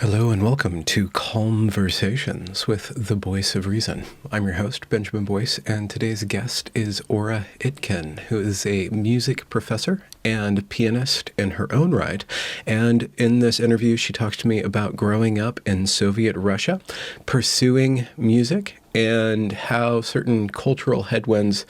Hello and welcome to Conversations with the Voice of Reason. I'm your host, Benjamin Boyce, and today's guest is Ora Itkin, who is a music professor and pianist in her own right. And in this interview, she talks to me about growing up in Soviet Russia, pursuing music, and how certain cultural headwinds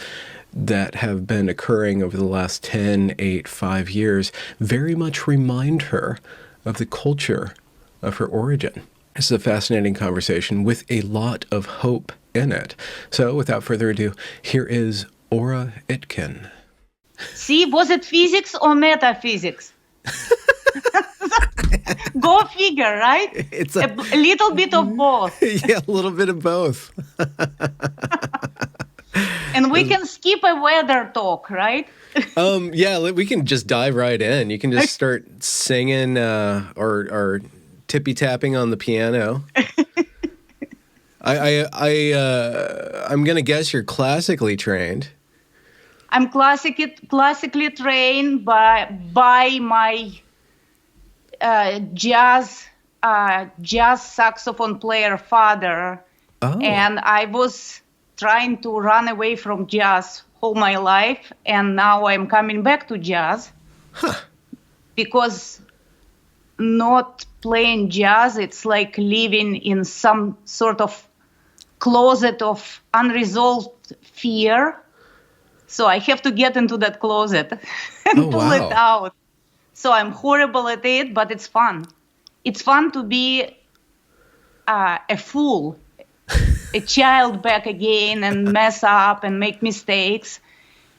that have been occurring over the last 10, 8, 5 years very much remind her of the culture of her origin. This is a fascinating conversation with a lot of hope in it. So without further ado, here is Ora Itkin. See, was it physics or metaphysics? Go figure, right? It's a little bit of both. Yeah, a little bit of both. And we can skip a weather talk, right? Yeah, we can just dive right in. You can just start singing or tippy-tapping on the piano. I'm going to guess you're classically trained. I'm classically trained by my jazz saxophone player father. Oh. And I was trying to run away from jazz all my life, and now I'm coming back to jazz. Because not playing jazz, it's like living in some sort of closet of unresolved fear. So I have to get into that closet and pull it out. So I'm horrible at it, but it's fun. It's fun to be a fool, a child back again and mess up and make mistakes.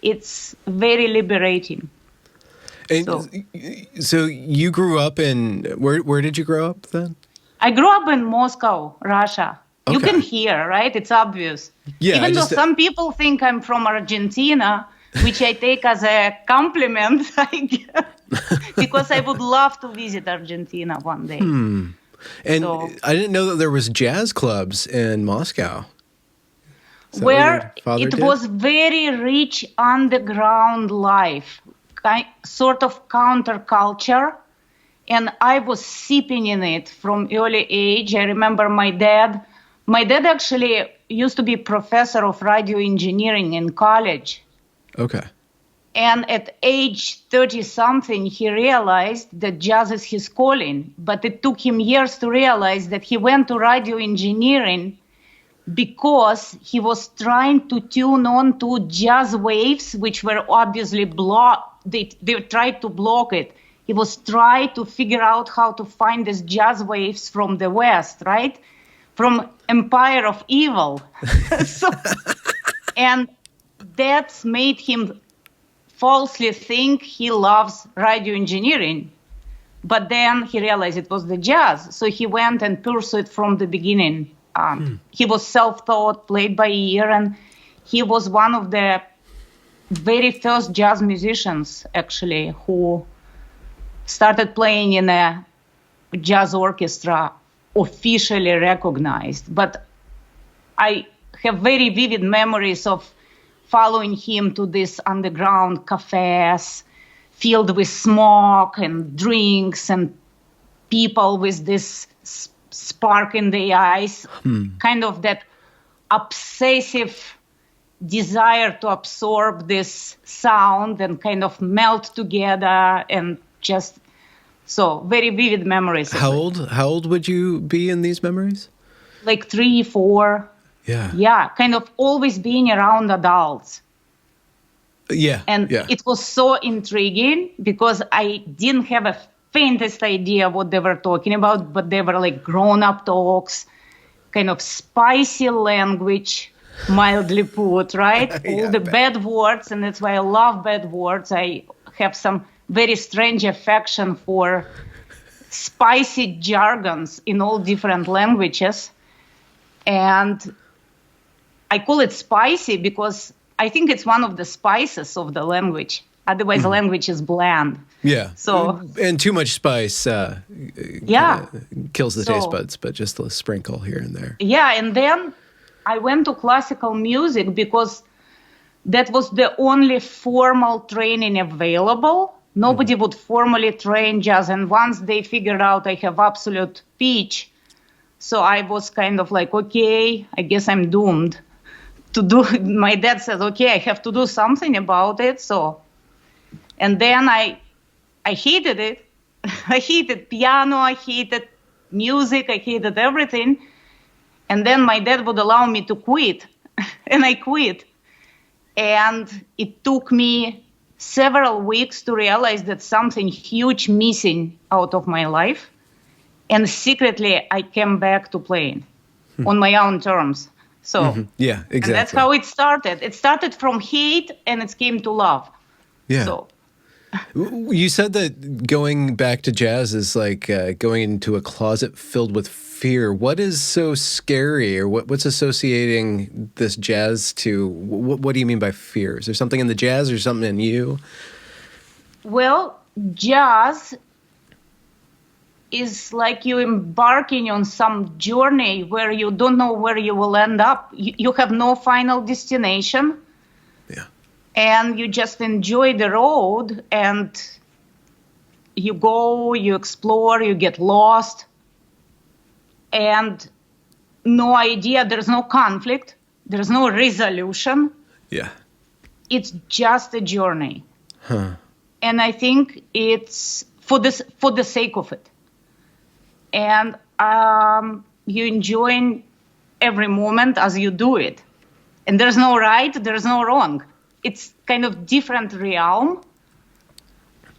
It's very liberating. And so you grew up in, where did you grow up then? I grew up in Moscow, Russia. Okay. You can hear, right? It's obvious. Yeah, Even though some people think I'm from Argentina, which I take as a compliment, I guess, because I would love to visit Argentina one day. And I didn't know that there was jazz clubs in Moscow. Where it was very rich underground life. Sort of counterculture, and I was sipping in it from early age. I remember my dad actually used to be professor of radio engineering in college. Okay. And at age 30-something, he realized that jazz is his calling, but it took him years to realize that he went to radio engineering because he was trying to tune on to jazz waves, which were obviously blocked. They tried to block it. He was trying to figure out how to find these jazz waves from the West, right? From Empire of Evil. And that made him falsely think he loves radio engineering. But then he realized it was the jazz. So he went and pursued from the beginning. He was self-taught, played by ear, and he was one of the very first jazz musicians, actually, who started playing in a jazz orchestra officially recognized. But I have very vivid memories of following him to these underground cafes filled with smoke and drinks and people with this spark in the eyes, kind of that obsessive desire to absorb this sound and kind of melt together, and just so very vivid memories. How old would you be in these memories? Like 3, 4. Yeah, kind of always being around adults. It was so intriguing because I didn't have a faintest idea what they were talking about, but they were like grown-up talks, kind of spicy language, mildly put, right? All the bad words, and that's why I love bad words. I have some very strange affection for spicy jargons in all different languages. And I call it spicy because I think it's one of the spices of the language. Otherwise, the language is bland. Yeah. So, and too much spice kills the taste buds, but just a sprinkle here and there. Yeah, and then I went to classical music because that was the only formal training available. Nobody would formally train jazz. And once they figured out I have absolute pitch, so I was kind of like, okay, I guess I'm doomed to do. My dad says, okay, I have to do something about it. So, and then I hated it. I hated piano. I hated music. I hated everything. And then my dad would allow me to quit, and I quit. And it took me several weeks to realize that something huge missing out of my life. And secretly, I came back to playing on my own terms. So yeah, exactly. And that's how it started. It started from hate, and it came to love. Yeah. So. You said that going back to jazz is like going into a closet filled with fear. What is so scary, or what's associating this jazz to? What do you mean by fear? Is there something in the jazz or something in you? Well, jazz is like you embarking on some journey where you don't know where you will end up. You have no final destination. Yeah. And you just enjoy the road, and you go, you explore, you get lost, and no idea, there's no conflict, there's no resolution. Yeah. It's just a journey. Huh. And I think it's for the sake of it. And you enjoy every moment as you do it. And there's no right, there's no wrong. It's kind of different realm,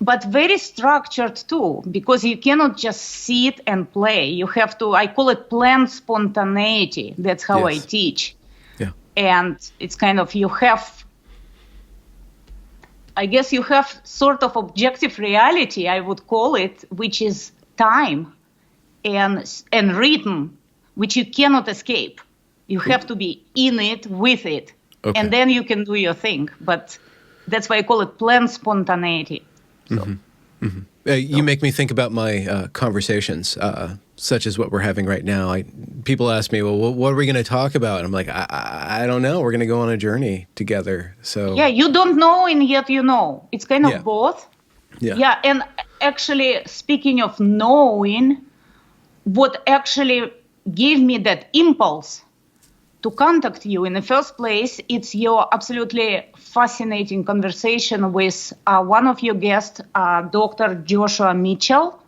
but very structured too, because you cannot just sit and play. You have to, I call it planned spontaneity. That's how I teach. Yeah. And it's kind of, I guess you have sort of objective reality, I would call it, which is time and rhythm, which you cannot escape. You have to be in it, with it. Okay. And then you can do your thing. But that's why I call it planned spontaneity. So. You make me think about my conversations, such as what we're having right now. People ask me, well, what are we going to talk about? And I'm like, I don't know. We're going to go on a journey together. So yeah, you don't know, and yet you know. It's kind of both. Yeah. Yeah, and actually, speaking of knowing, what actually gave me that impulse to contact you in the first place, it's your absolutely fascinating conversation with one of your guests, Dr. Joshua Mitchell,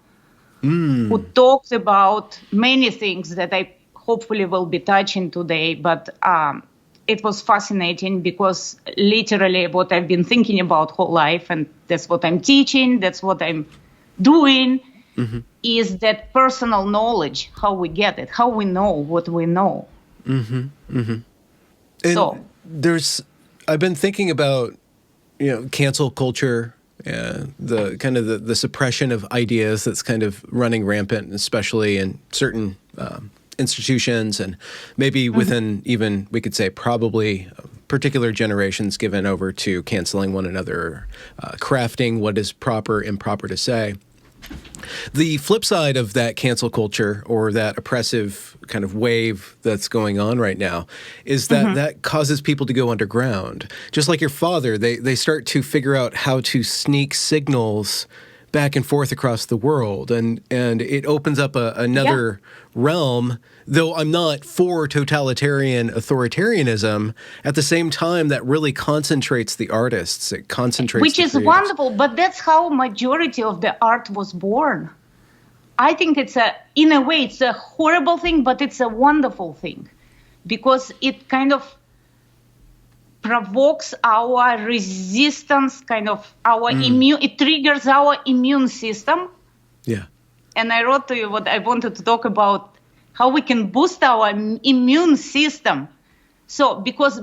who talked about many things that I hopefully will be touching today. But it was fascinating because literally what I've been thinking about whole life, and that's what I'm teaching, that's what I'm doing, is that personal knowledge, how we get it, how we know what we know. And so I've been thinking about, cancel culture, the kind of the suppression of ideas that's kind of running rampant, especially in certain institutions, and maybe within even, we could say, probably particular generations given over to canceling one another, crafting what is proper, improper to say. The flip side of that cancel culture, or that oppressive kind of wave that's going on right now, is that that causes people to go underground. Just like your father, they start to figure out how to sneak signals back and forth across the world, and it opens up another realm. Though I'm not for totalitarian authoritarianism, at the same time, that really concentrates the artists. It concentrates, which is wonderful, but that's how majority of the art was born. I think in a way, it's a horrible thing, but it's a wonderful thing, because it kind of provokes our resistance, kind of our it triggers our immune system. Yeah. And I wrote to you what I wanted to talk about, how we can boost our immune system. So, because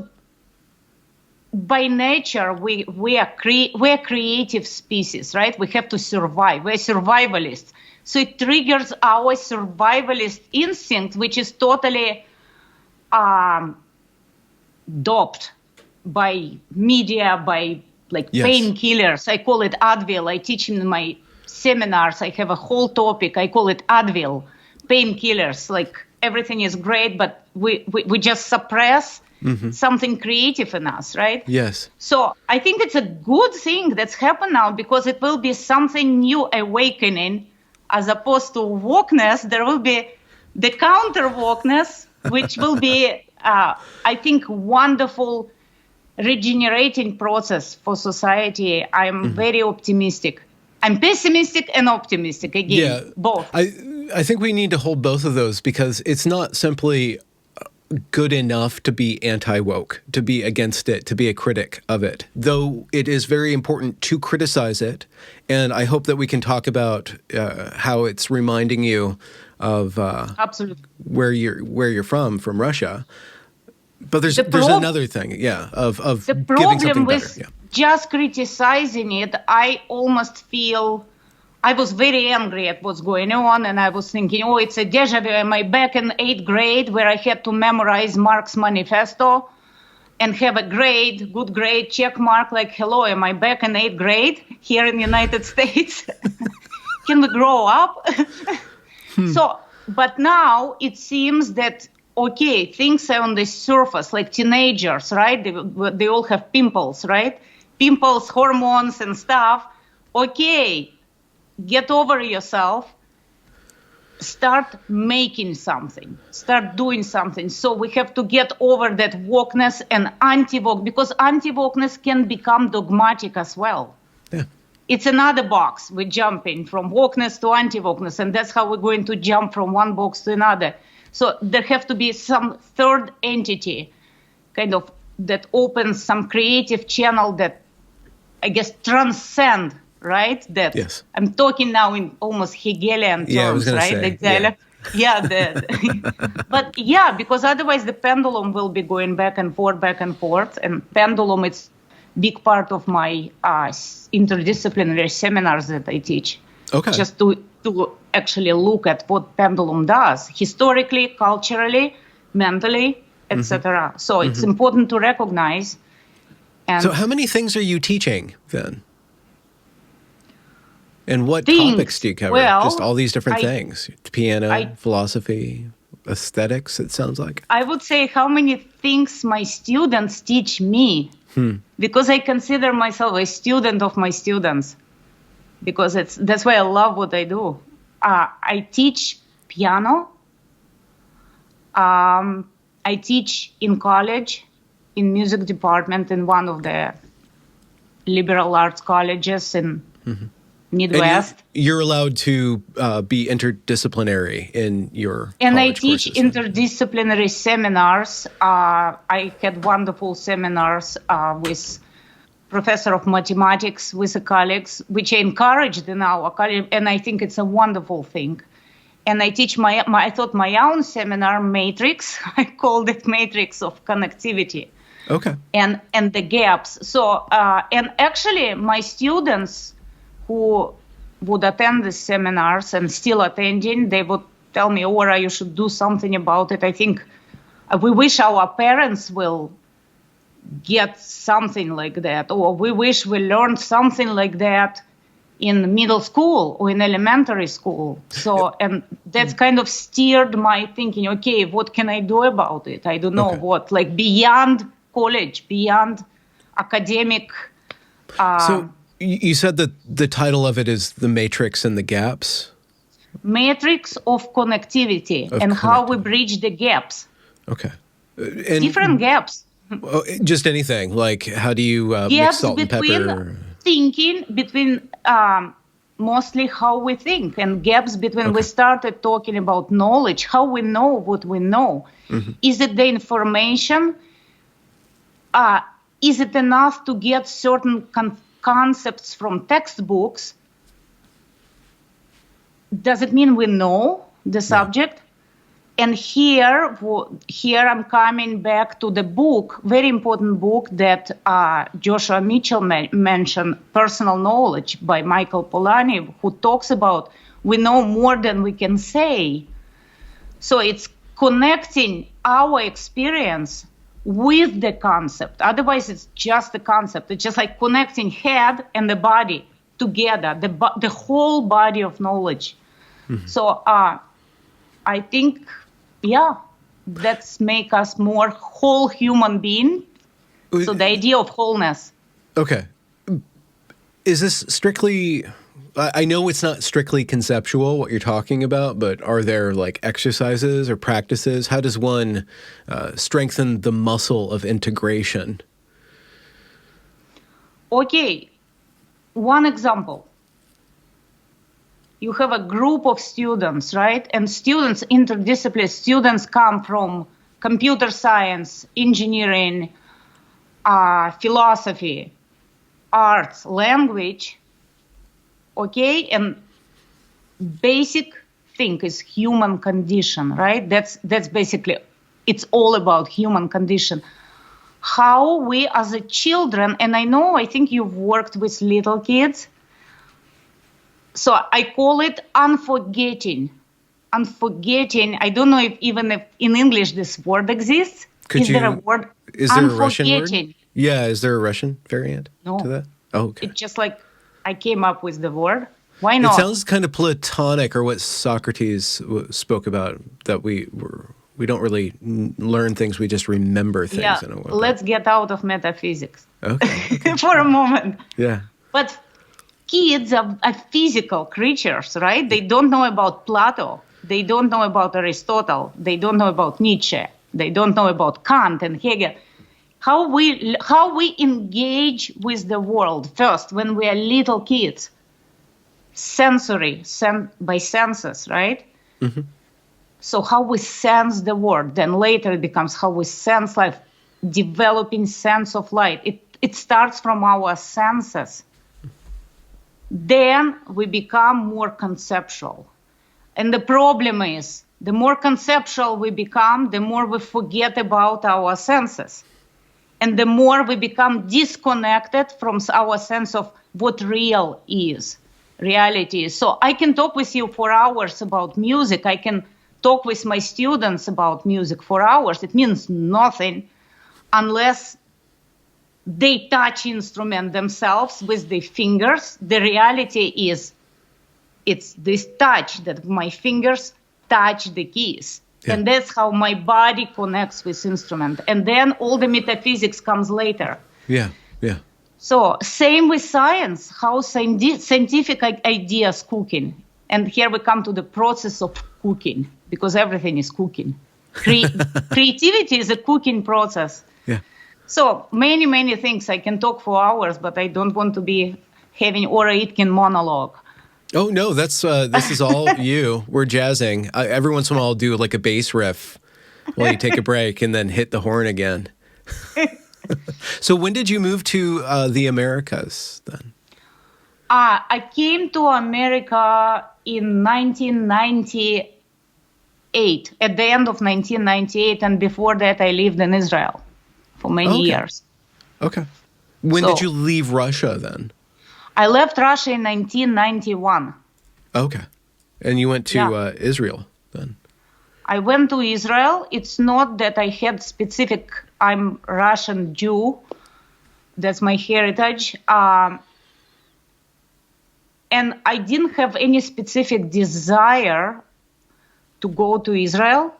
by nature, we are creative species, right? We have to survive. We're survivalists. So it triggers our survivalist instinct, which is totally doped by media, by painkillers. I call it Advil. I teach in my seminars. I have a whole topic. I call it Advil, painkillers. Like everything is great, but we just suppress something creative in us, right? Yes. So I think it's a good thing that's happened now, because it will be something new awakening, as opposed to wokeness. There will be the counter wokeness, which will be, I think, wonderful regenerating process for society. I'm very optimistic. I'm pessimistic and optimistic, again, both. I think we need to hold both of those, because it's not simply good enough to be anti-woke, to be against it, to be a critic of it, though it is very important to criticize it. And I hope that we can talk about how it's reminding you of Absolutely. where you're from Russia. But there's another thing, of the giving something problem better. with just criticizing it. I almost feel I was very angry at what's going on, and I was thinking, oh, it's a deja vu. Am I back in 8th grade where I had to memorize Marx's manifesto and have a good grade, check mark, like, hello, am I back in 8th grade here in the United States? Can we grow up? So, but now it seems that, okay, things are on the surface, like teenagers, right? They all have pimples, right? Pimples, hormones and stuff. Okay, get over yourself. Start making something. Start doing something. So we have to get over that wokeness and anti-woke, because anti-wokeness can become dogmatic as well. Yeah. It's another box. We're jumping from wokeness to anti-wokeness, and that's how we're going to jump from one box to another. So there have to be some third entity, kind of, that opens some creative channel that, I guess, transcend, right? That yes. I'm talking now in almost Hegelian terms, I was gonna right? say, But because otherwise the pendulum will be going back and forth. And pendulum, it's big part of my interdisciplinary seminars that I teach. Okay. Just to actually look at what pendulum does historically, culturally, mentally, etc. So it's important to recognize. And so how many things are you teaching then? And what topics do you cover? Well, just all these different things. Piano, philosophy, aesthetics, it sounds like. I would say how many things my students teach me. Because I consider myself a student of my students. Because that's why I love what I do. I teach piano. I teach in college, in music department in one of the liberal arts colleges in Midwest. And you're allowed to be interdisciplinary in your And I college teach courses, interdisciplinary seminars. I had wonderful seminars with professor of mathematics, with the colleagues, which I encouraged in our college, and I think it's a wonderful thing. And I teach I taught my own seminar, Matrix. I called it Matrix of Connectivity. Okay. And the gaps. So, and actually my students who would attend the seminars and still attending, they would tell me, Ora, you should do something about it. I think we wish our parents will get something like that, or we wish we learned something like that in middle school or in elementary school. So, and that's kind of steered my thinking, okay, what can I do about it? I don't know what, like beyond college, beyond academic. So you said that the title of it is The Matrix and the Gaps? Matrix of connectivity how we bridge the gaps. Okay. And different gaps. Just anything, like how do you mix salt and pepper? Thinking, between mostly how we think, and gaps between we started talking about knowledge, how we know what we know. Is it the information? Is it enough to get certain concepts from textbooks? Does it mean we know the subject? And here I'm coming back to the book, very important book that Joshua Mitchell mentioned, Personal Knowledge by Michael Polanyi, who talks about we know more than we can say. So it's connecting our experience with the concept. Otherwise, it's just the concept. It's just like connecting head and the body together, the whole body of knowledge. So I think Yeah, that's make us more whole human being. So the idea of wholeness. Okay. Is this strictly, I know it's not strictly conceptual what you're talking about, but are there like exercises or practices? How does one strengthen the muscle of integration? Okay, one example. You have a group of students, right? And students, interdisciplinary students come from computer science, engineering, philosophy, arts, language, okay? And basic thing is human condition, right? That's basically, it's all about human condition. How we as a children, and I think you've worked with little kids, so I call it unforgetting. Unforgetting, I don't know if in English this word exists. Is there a word? Is there a Russian word? Yeah, is there a Russian variant to that? Oh, okay. It's just like I came up with the word. Why not? It sounds kind of Platonic, or what Socrates spoke about, that we don't really learn things, we just remember things. Yeah, let's get out of metaphysics okay. for a moment. Yeah. But kids are physical creatures, right? They don't know about Plato. They don't know about Aristotle. They don't know about Nietzsche. They don't know about Kant and Hegel. How we engage with the world first when we are little kids, by senses, right? Mm-hmm. So how we sense the world, then later it becomes how we sense life, developing sense of light. It starts from our senses. Then we become more conceptual. And the problem is, the more conceptual we become, the more we forget about our senses. And the more we become disconnected from our sense of what reality is. So I can talk with you for hours about music. I can talk with my students about music for hours. It means nothing unless they touch instrument themselves with their fingers. The reality is, it's this touch that my fingers touch the keys. Yeah. And that's how my body connects with instrument. And then all the metaphysics comes later. Yeah. So same with science, how scientific ideas cooking. And here we come to the process of cooking, because everything is cooking. Creativity is a cooking process. Yeah. So many things. I can talk for hours, but I don't want to be having Ora Itkin monologue. Oh, no, this is all you. We're jazzing. Every once in a while I'll do like a bass riff while you take a break and then hit the horn again. So when did you move to the Americas then? I came to America in 1998, at the end of 1998, and before that I lived in Israel for many years. Okay. When did you leave Russia then? I left Russia in 1991. Okay. And you went to Israel then? I went to Israel. It's not that I had specific, I'm Russian Jew. That's my heritage. And I didn't have any specific desire to go to Israel.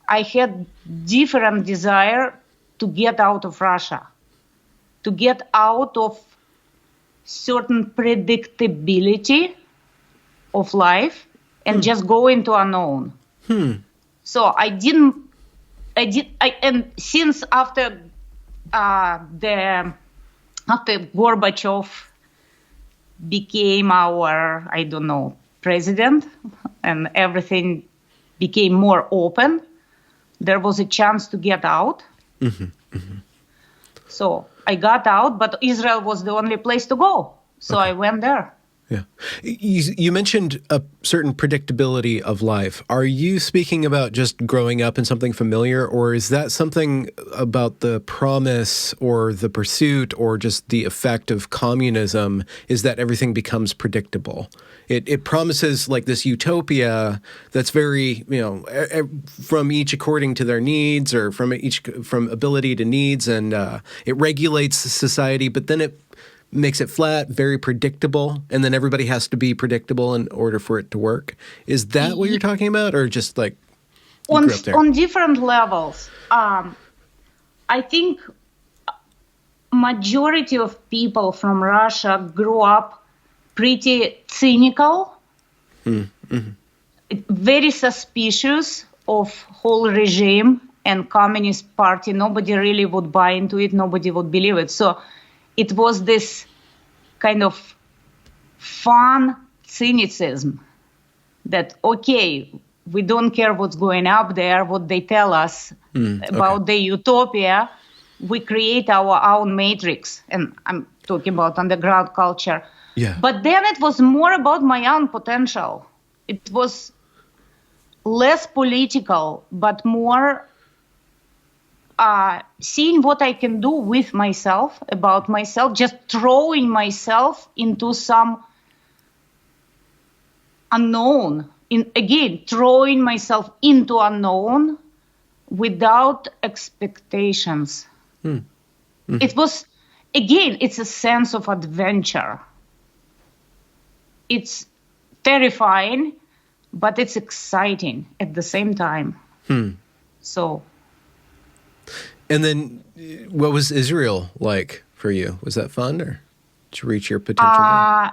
I had different desire to get out of Russia, to get out of certain predictability of life and just go into unknown. So and since after Gorbachev became our, president, and everything became more open, there was a chance to get out. So I got out, but Israel was the only place to go. So I went there. Yeah. You mentioned a certain predictability of life. Are you speaking about just growing up in something familiar, or is that something about the promise or the pursuit or just the effect of communism, is that everything becomes predictable? It promises like this utopia that's very, from each according to their needs, or from ability to needs, and it regulates society, but then it makes it flat, very predictable, and then everybody has to be predictable in order for it to work. Is that what you're talking about, or just like You grew up there. On different levels. I think majority of people from Russia grew up pretty cynical, very suspicious of whole regime and Communist Party. Nobody really would buy into it. Nobody would believe it. So it was this kind of fun cynicism that, okay, we don't care what's going up there, what they tell us about the utopia. We create our own matrix. And I'm talking about underground culture. Yeah. But then it was more about my own potential. It was less political, but more seeing what I can do with myself, about myself, just throwing myself into some unknown. Throwing myself into unknown without expectations. It was, it's a sense of adventure. It's terrifying, but it's exciting at the same time. So. And then what was Israel like for you? Was that fun, or did you reach your potential there?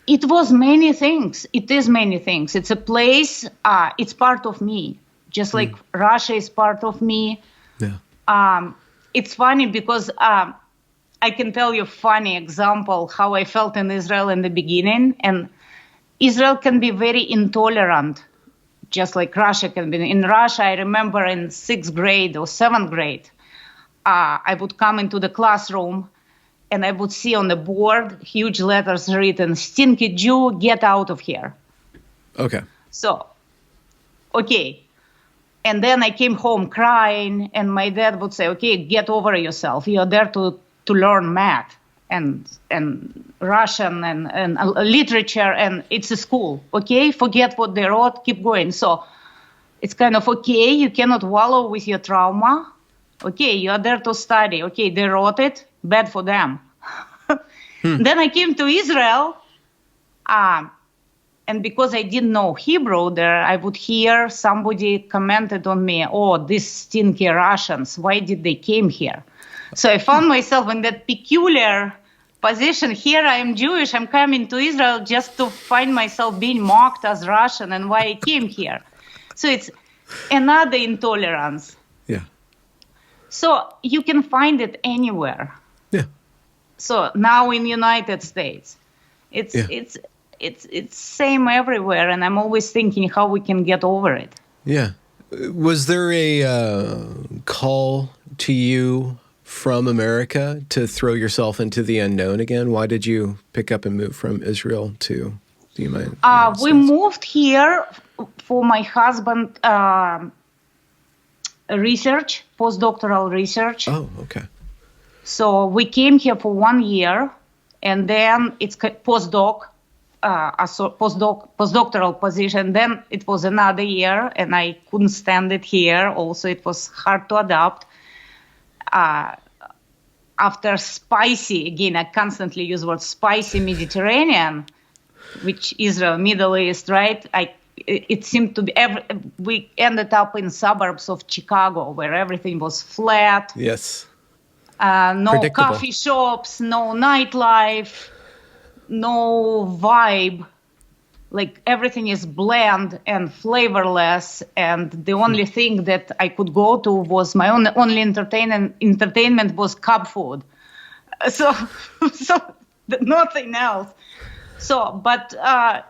It was many things. It is many things. It's a place, it's part of me. Just like Russia is part of me. Yeah. It's funny because I can tell you a funny example how I felt in Israel in the beginning. And Israel can be very intolerant, just like Russia can be. In Russia, I remember in 6th grade or 7th grade, I would come into the classroom and I would see on the board huge letters written, "Stinky Jew, get out of here." Okay. So, okay. And then I came home crying, and my dad would say, "Okay, get over yourself. You're there to learn math and Russian and literature, and it's a school. Okay, forget what they wrote, keep going." So it's kind of, okay, you cannot wallow with your trauma. Okay, you are there to study. Okay, they wrote it, bad for them. Then I came to Israel, and because I didn't know Hebrew there, I would hear somebody commented on me, "Oh, these stinky Russians, why did they came here?" So I found myself in that peculiar position. Here I am Jewish, I'm coming to Israel just to find myself being mocked as Russian and why I came here. So it's another intolerance. Yeah. So you can find it anywhere. Yeah. So now in United States, it's same everywhere, and I'm always thinking how we can get over it. Yeah. Was there a call to you from America to throw yourself into the unknown again? Why did you pick up and move from Israel to the United States? We moved here for my husband research, postdoctoral research. Oh, okay. So we came here for 1 year, and then it's postdoctoral position. Then it was another year, and I couldn't stand it here. Also, it was hard to adapt. After spicy, again, I constantly use the word spicy Mediterranean, which Israel, Middle East, right? It seemed to be, we ended up in suburbs of Chicago where everything was flat. Yes. No coffee shops, no nightlife, no vibe. Like everything is bland and flavorless, and the only thing that I could go to was my only entertainment was Cub food. So nothing else. So, but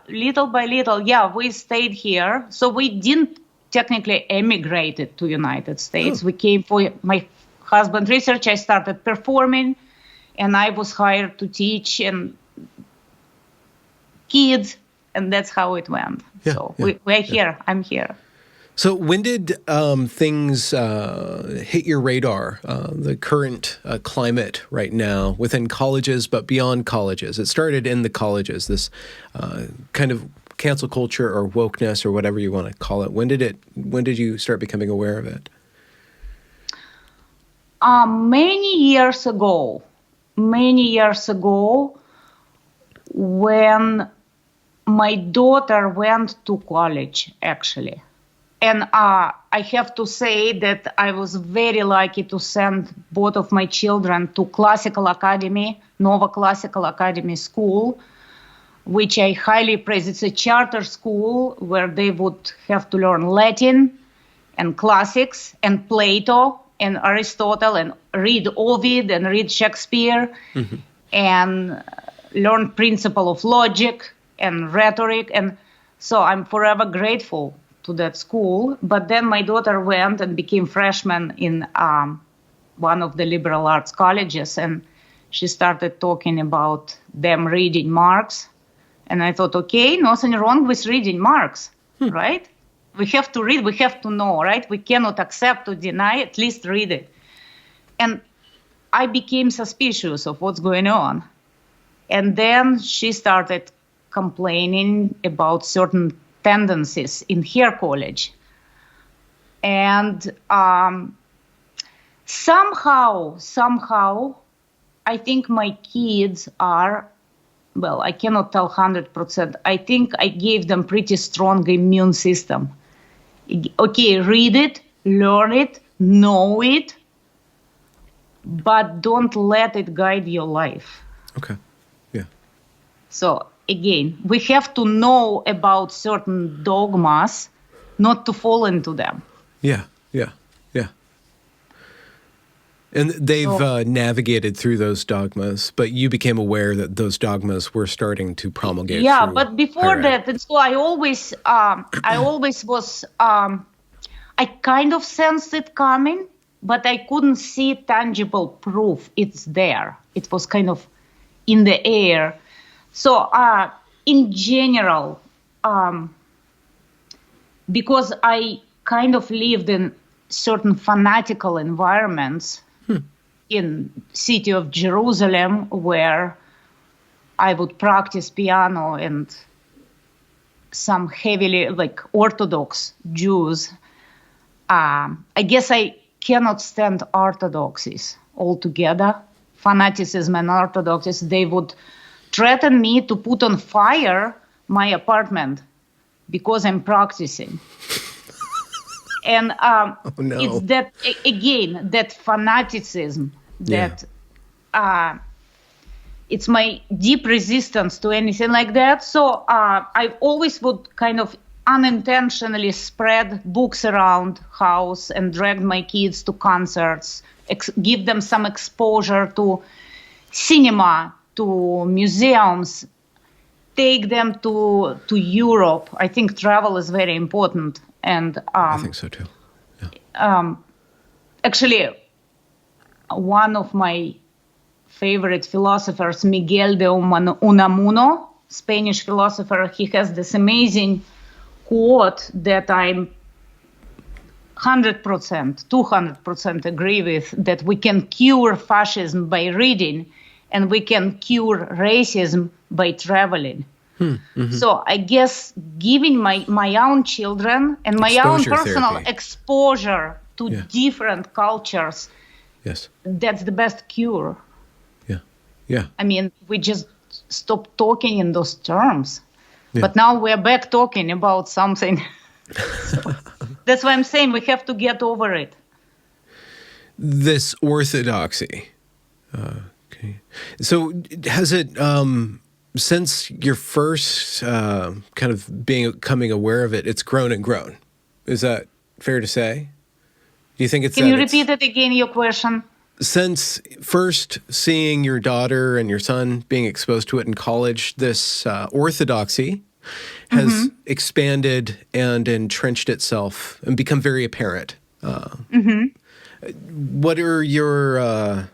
little by little, we stayed here. So we didn't technically emigrated to United States. We came for my husband's research. I started performing, and I was hired to teach and kids. And that's how it went. Yeah, so yeah, we're here. I'm here. So when did things hit your radar, the current climate right now within colleges, but beyond colleges? It started in the colleges, this kind of cancel culture or wokeness or whatever you want to call it. When did you start becoming aware of it? Many years ago, when my daughter went to college, actually. And I have to say that I was very lucky to send both of my children to Classical Academy, Nova Classical Academy School, which I highly praise. It's a charter school where they would have to learn Latin and classics and Plato and Aristotle and read Ovid and read Shakespeare and learn principle of logic and rhetoric. And so I'm forever grateful to that school. But then my daughter went and became freshman in one of the liberal arts colleges, and she started talking about them reading Marx. And I thought, okay, nothing wrong with reading Marx, right? We have to read, we have to know, right? We cannot accept or deny, at least read it. And I became suspicious of what's going on. And then she started complaining about certain tendencies in her college. And somehow, I think my kids are, well, I cannot tell 100%. I think I gave them pretty strong immune system. Okay, read it, learn it, know it, but don't let it guide your life. Okay, yeah. So again, we have to know about certain dogmas, not to fall into them. Yeah. And they've navigated through those dogmas, but you became aware that those dogmas were starting to promulgate. Yeah, but before that, and so I always was, I kind of sensed it coming, but I couldn't see tangible proof it's there. It was kind of in the air. So in general, because I kind of lived in certain fanatical environments, in city of Jerusalem, where I would practice piano, and some heavily like Orthodox Jews. I guess I cannot stand orthodoxies altogether. Fanaticism and orthodoxies, they would threaten me to put on fire my apartment because I'm practicing. And it's that, again, that fanaticism that it's my deep resistance to anything like that. So I always would kind of unintentionally spread books around house and drag my kids to concerts, give them some exposure to cinema, to museums, take them to Europe. I think travel is very important. And I think so too. Yeah. Actually, one of my favorite philosophers, Miguel de Unamuno, Spanish philosopher, he has this amazing quote that I'm 100%, 200% agree with, that we can cure fascism by reading and we can cure racism by traveling. So I guess giving my own children and my own personal therapy. Exposure to different cultures, that's the best cure. Yeah. I mean, we just stopped talking in those terms. But now we're back talking about something. So that's why I'm saying we have to get over it. This orthodoxy. Okay. So has it... since your first kind of becoming aware of it, it's grown and grown. Is that fair to say? Do you think it's... Can you repeat it again, your question? Since first seeing your daughter and your son being exposed to it in college, this orthodoxy has expanded and entrenched itself and become very apparent. What are your...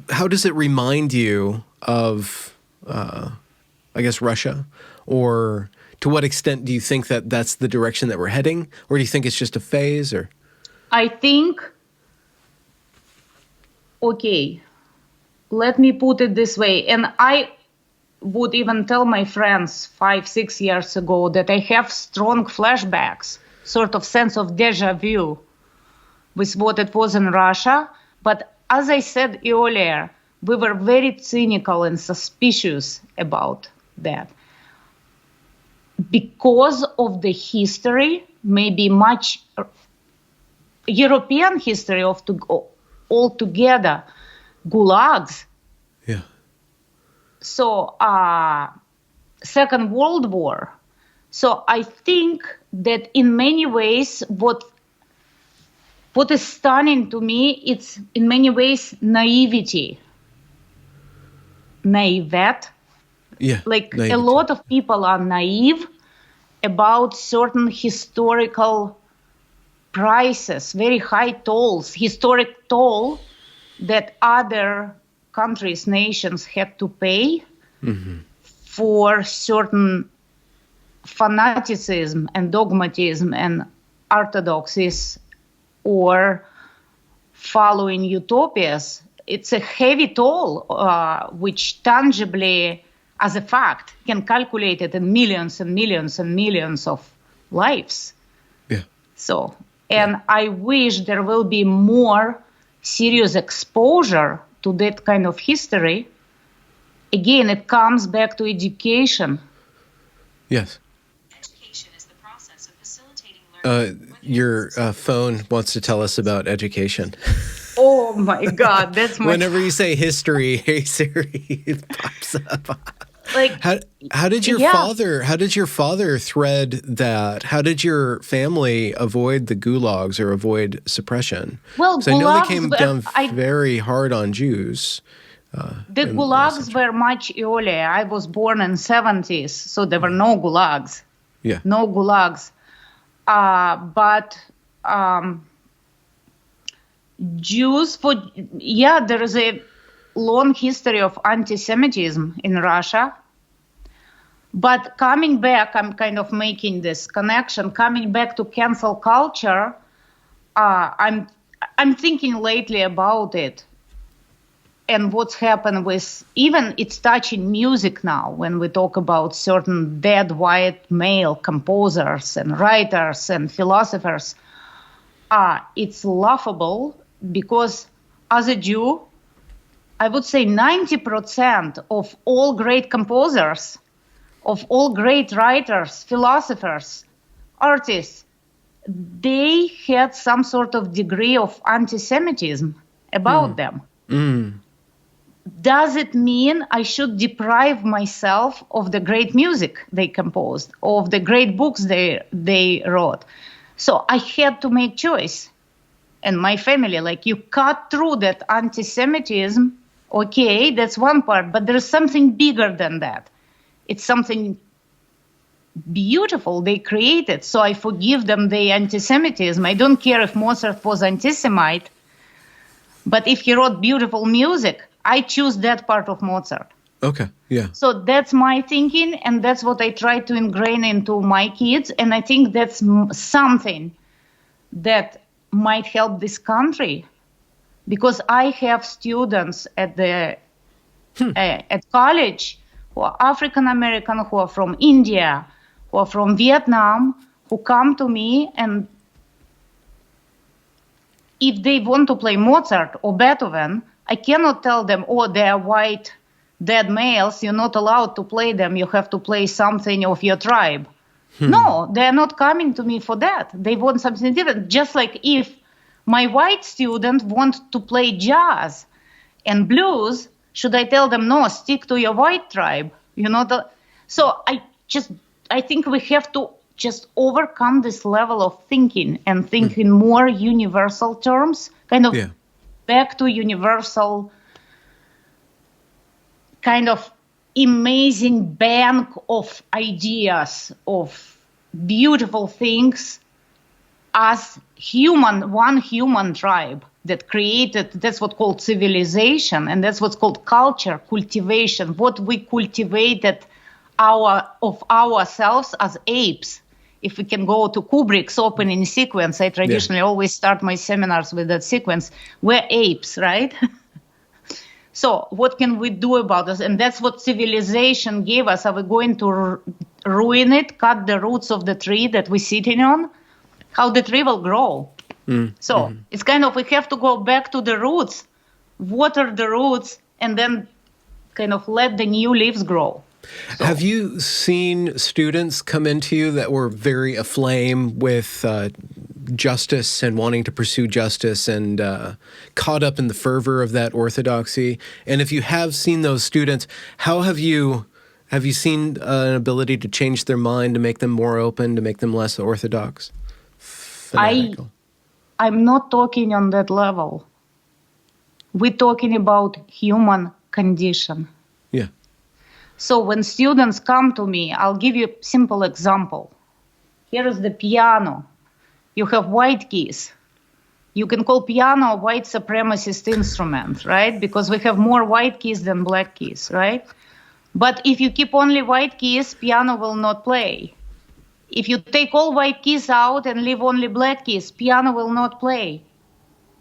how does it remind you of, I guess, Russia? Or to what extent do you think that that's the direction that we're heading? Or do you think it's just a phase? Or I think, okay, let me put it this way. And I would even tell my friends 5-6 years ago that I have strong flashbacks, sort of sense of deja vu with what it was in Russia. But as I said earlier, we were very cynical and suspicious about that. because of the history, maybe much European history of altogether, gulags. Yeah. So, Second World War. So I think that in many ways, what is stunning to me, it's in many ways naivety. Naivete. Yeah. Like naivety. a lot of people are naive about certain historical prices, very high tolls, historic toll that other countries, nations had to pay for certain fanaticism and dogmatism and orthodoxies or following utopias. It's a heavy toll, which tangibly, as a fact, can calculate it in millions and millions and millions of lives. Yeah. So, and I wish there will be more serious exposure to that kind of history. Again, it comes back to education. Yes. Education is the process of facilitating learning. Your phone wants to tell us about education. Oh my God, that's my... Whenever you say history, hey Siri, it pops up. Like, how did your father thread that? How did your family avoid the gulags or avoid suppression? Well, I know they gulags came down very hard on Jews. The gulags were much earlier. I was born in 70s, so there were no gulags. Yeah. No gulags. But Jews, there is a long history of anti-Semitism in Russia. But coming back, I'm kind of making this connection. Coming back to cancel culture, I'm thinking lately about it and what's happened with, even it's touching music now when we talk about certain dead white male composers and writers and philosophers. It's laughable because as a Jew, I would say 90% of all great composers, of all great writers, philosophers, artists, they had some sort of degree of anti-Semitism about them. Does it mean I should deprive myself of the great music they composed, of the great books they wrote? So I had to make choice. And my family, like, you cut through that anti-Semitism, okay, that's one part, but there's something bigger than that. It's something beautiful they created, so I forgive them the anti-Semitism. I don't care if Mozart was anti-Semite, but if he wrote beautiful music, I choose that part of Mozart. Okay, yeah. So that's my thinking, and that's what I try to ingrain into my kids, and I think that's something that might help this country, because I have students at at college who are African American, who are from India, who are from Vietnam, who come to me, and if they want to play Mozart or Beethoven, I cannot tell them, oh, they are white, dead males, you're not allowed to play them, you have to play something of your tribe. No, they're not coming to me for that. They want something different. Just like if my white student wants to play jazz and blues, should I tell them, no, stick to your white tribe? So I think we have to just overcome this level of thinking and think in more universal terms, kind of back to universal kind of amazing bank of ideas, of beautiful things as one human tribe that created, that's what's called civilization, and that's what's called culture, cultivation, what we cultivated of ourselves as apes. If we can go to Kubrick's opening sequence, I traditionally always start my seminars with that sequence. We're apes, right? So what can we do about this? And that's what civilization gave us. Are we going to ruin it, cut the roots of the tree that we're sitting on? How the tree will grow. It's kind of, we have to go back to the roots, water the roots, and then kind of let the new leaves grow. So, have you seen students come into you that were very aflame with justice and wanting to pursue justice and caught up in the fervor of that orthodoxy? And if you have seen those students, how have you seen an ability to change their mind, to make them more open, to make them less orthodox, fanatical? I'm not talking on that level. We're talking about human condition. Yeah. So when students come to me, I'll give you a simple example. Here is the piano. You have white keys. You can call piano a white supremacist instrument, right? Because we have more white keys than black keys, right? But if you keep only white keys, piano will not play. If you take all white keys out and leave only black keys, piano will not play.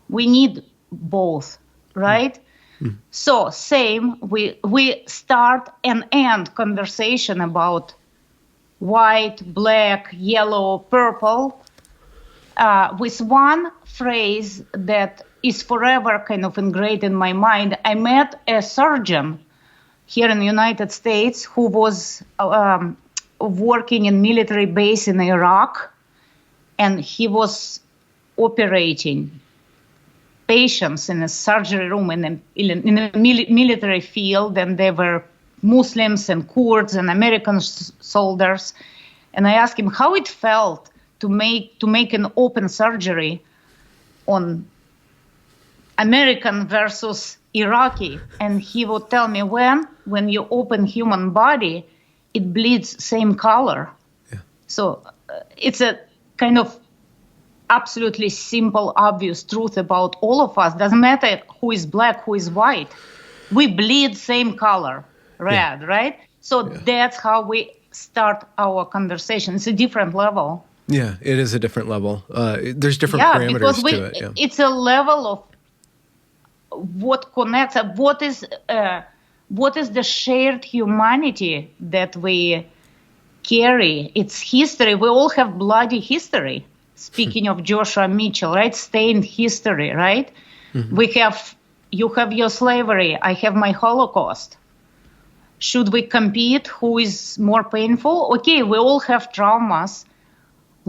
We need both, right? Mm-hmm. So same, we start and end conversation about white, black, yellow, purple, with one phrase that is forever kind of ingrained in my mind. I met a surgeon here in the United States who was working in military base in Iraq, and he was operating patients in a surgery room in a military field, and they were Muslims and Kurds and American soldiers. And I asked him how it felt to make an open surgery on American versus Iraqi. And he would tell me, when you open human body, it bleeds same color. Yeah. So it's a kind of absolutely simple, obvious truth about all of us. Doesn't matter who is black, who is white. We bleed same color, red, yeah. Right? So that's how we start our conversation. It's a different level. Yeah, it is a different level. There's different parameters to it. Yeah. It's a level of what connects, what is the shared humanity that we carry. It's history. We all have bloody history. Speaking of Joshua Mitchell, right? Stained history, right? Mm-hmm. You have your slavery. I have my Holocaust. Should we compete? Who is more painful? Okay, we all have traumas.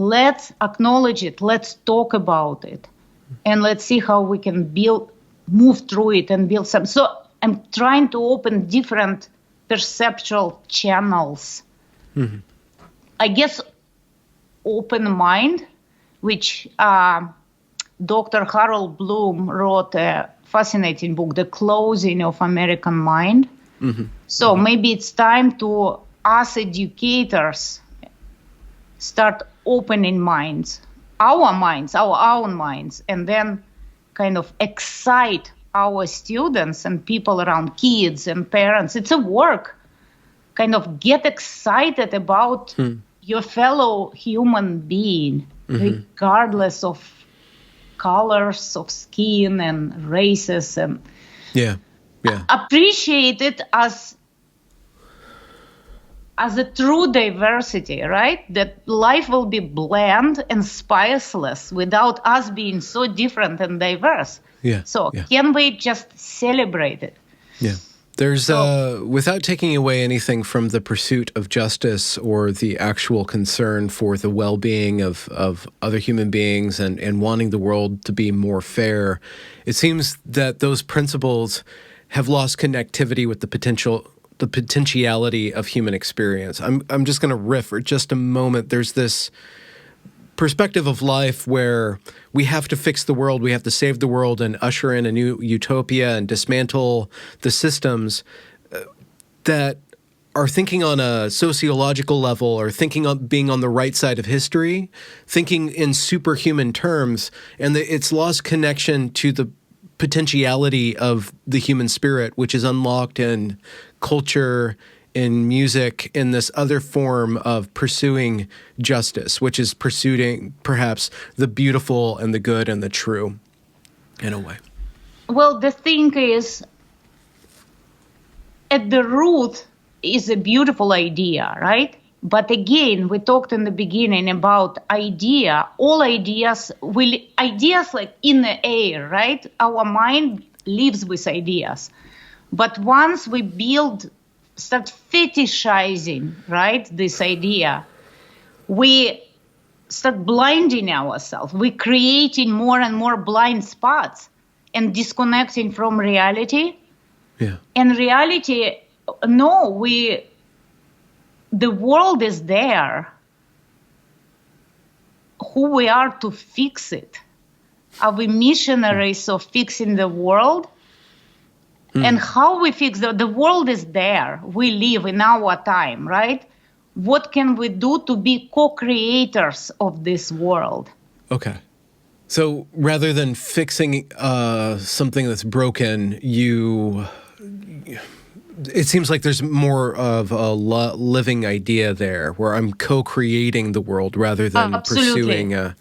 Let's acknowledge it. Let's talk about it. And let's see how we can move through it and build some. So I'm trying to open different perceptual channels. Mm-hmm. I guess open mind, which Dr. Harold Bloom wrote a fascinating book, The Closing of American Mind. Mm-hmm. So maybe it's time to, us educators, start opening minds, our own minds, and then kind of excite our students and people around, kids and parents. It's a work. Kind of get excited about your fellow human being, regardless of colors of skin and races, and appreciate it as a true diversity, right? That life will be bland and spiceless without us being so different and diverse. Yeah. So can we just celebrate it? Yeah. There's, without taking away anything from the pursuit of justice or the actual concern for the well-being of other human beings and wanting the world to be more fair, it seems that those principles have lost connectivity with the potentiality of human experience. I'm just going to riff for just a moment. There's this perspective of life where we have to fix the world, we have to save the world and usher in a new utopia and dismantle the systems that are thinking on a sociological level or thinking on being on the right side of history, thinking in superhuman terms, and it's lost connection to the potentiality of the human spirit, which is unlocked in culture, in music, in this other form of pursuing justice, which is pursuing perhaps the beautiful and the good and the true in a way. Well, the thing is, at the root is a beautiful idea, right? But again, we talked in the beginning about all ideas like in the air, right? Our mind lives with ideas. But once we build start fetishizing, right, this idea, we start blinding ourselves. We're creating more and more blind spots and disconnecting from reality. Yeah. And reality, no, the world is there. Who we are to fix it? Are we missionaries of fixing the world? And how we fix the world is there. We live in our time, right? What can we do to be co-creators of this world? Okay. So rather than fixing something that's broken, it seems like there's more of a living idea there, where I'm co-creating the world rather than pursuing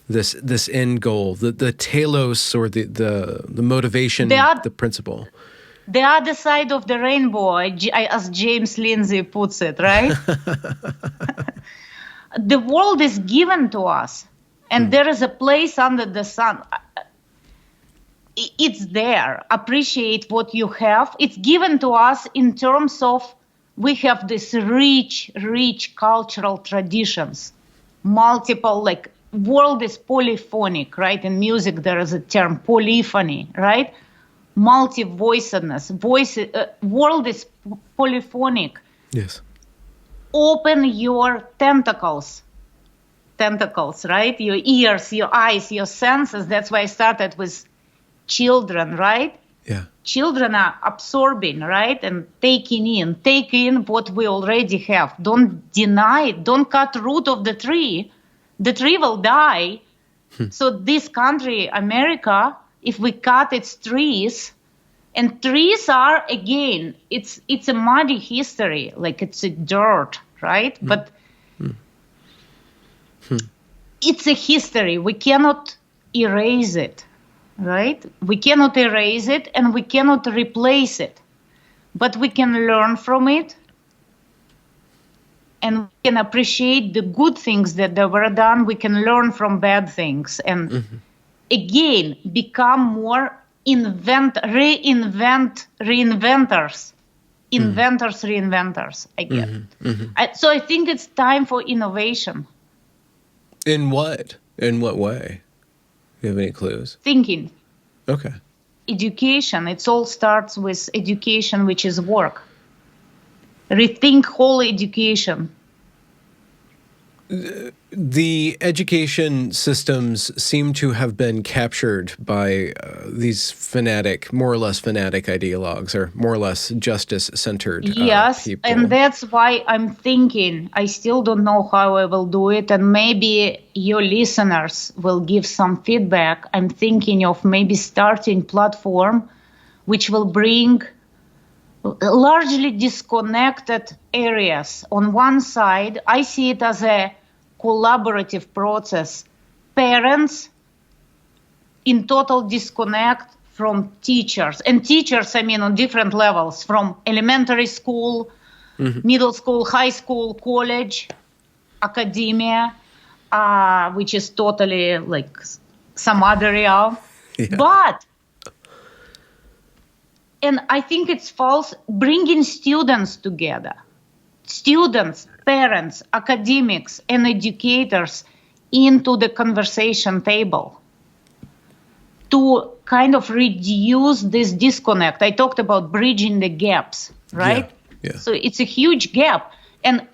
this end goal, the telos, or the motivation, the principle. The other side of the rainbow, as James Lindsay puts it, right? The world is given to us, and there is a place under the sun. It's there. Appreciate what you have. It's given to us in terms of we have this rich cultural traditions, multiple, like, world is polyphonic, right? In music, there is a term polyphony, right? Multi-voicedness. World is polyphonic. Yes. Open your tentacles, right? Your ears, your eyes, your senses. That's why I started with children, right? Yeah. Children are absorbing, right? And take in what we already have. Don't deny it. Don't cut root of the tree. The tree will die. So this country, America, if we cut its trees, and trees are, again, it's a muddy history, like it's a dirt, right? But it's a history. We cannot erase it, right? We cannot erase it, and we cannot replace it. But we can learn from it, and we can appreciate the good things that were done. We can learn from bad things, and again, become more reinventors, I get. So I think it's time for innovation. In what? In what way? Do you have any clues? Thinking. Okay. Education. It all starts with education, which is work. Rethink whole education. The education systems seem to have been captured by these more or less fanatic ideologues, or more or less justice-centered people. And that's why I'm thinking, I still don't know how I will do it, and maybe your listeners will give some feedback. I'm thinking of maybe starting platform which will bring largely disconnected areas. On one side, I see it as a collaborative process. Parents in total disconnect from teachers. And teachers, I mean, on different levels, from elementary school, middle school, high school, college, academia, which is totally like some other realm. Yeah. And I think it's false, bringing students together. Students, parents, academics, and educators into the conversation table to kind of reduce this disconnect. I talked about bridging the gaps, right? Yeah. So it's a huge gap, and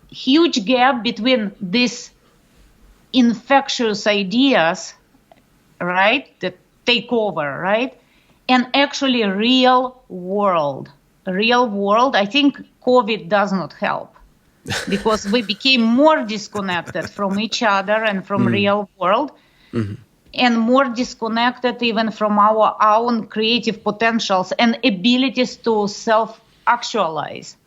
huge gap between these infectious ideas, right, that take over, right, and actually real world. I think COVID does not help, because we became more disconnected from each other and from real world, and more disconnected even from our own creative potentials and abilities to self-actualize.